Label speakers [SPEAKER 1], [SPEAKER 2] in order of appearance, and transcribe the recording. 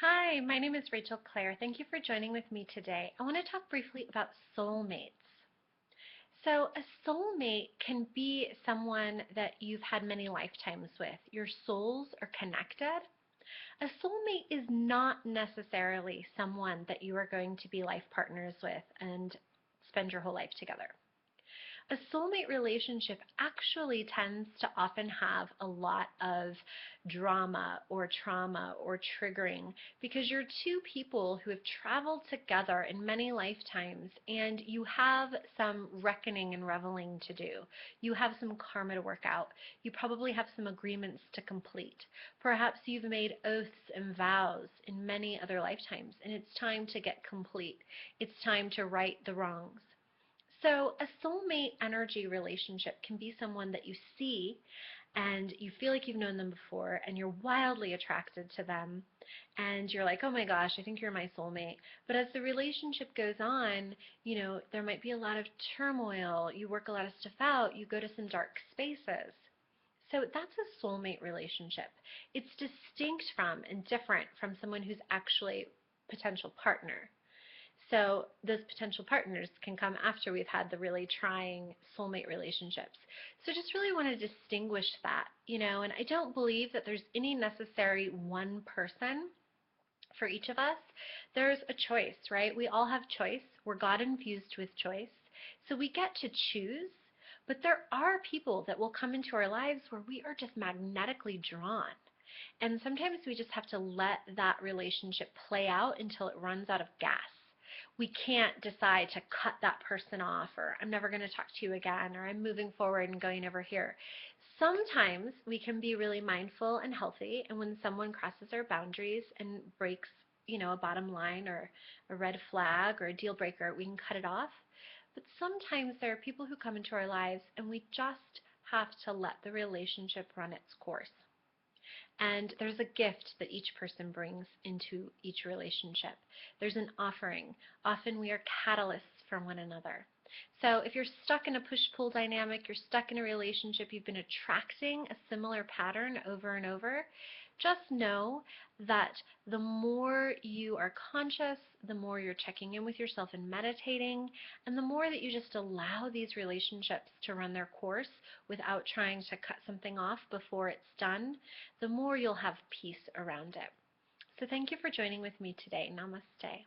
[SPEAKER 1] Hi, my name is Rachel Clare. Thank you for joining with me today. I want to talk briefly about soulmates. So a soulmate can be someone that you've had many lifetimes with. Your souls are connected. A soulmate is not necessarily someone that you are going to be life partners with and spend your whole life together. A soulmate relationship actually tends to often have a lot of drama or trauma or triggering because you're two people who have traveled together in many lifetimes and you have some reckoning and reveling to do. You have some karma to work out. You probably have some agreements to complete. Perhaps you've made oaths and vows in many other lifetimes and it's time to get complete. It's time to right the wrongs. So a soulmate energy relationship can be someone that you see and you feel like you've known them before and you're wildly attracted to them and you're like, oh my gosh, I think you're my soulmate. But as the relationship goes on, there might be a lot of turmoil, you work a lot of stuff out, you go to some dark spaces. So that's a soulmate relationship. It's distinct from and different from someone who's actually a potential partner. So those potential partners can come after we've had the really trying soulmate relationships. So just really want to distinguish that, and I don't believe that there's any necessary one person for each of us. There's a choice, right? We all have choice. We're God infused with choice. So we get to choose, but there are people that will come into our lives where we are just magnetically drawn. And sometimes we just have to let that relationship play out until it runs out of gas. We can't decide to cut that person off, or I'm never going to talk to you again, or I'm moving forward and going over here. Sometimes we can be really mindful and healthy, and when someone crosses our boundaries and breaks, a bottom line or a red flag or a deal breaker, we can cut it off. But sometimes there are people who come into our lives and we just have to let the relationship run its course. And there's a gift that each person brings into each relationship. There's an offering. Often we are catalysts for one another. So if you're stuck in a push-pull dynamic, you're stuck in a relationship, you've been attracting a similar pattern over and over, just know that the more you are conscious, the more you're checking in with yourself and meditating, and the more that you just allow these relationships to run their course without trying to cut something off before it's done, the more you'll have peace around it. So thank you for joining with me today. Namaste.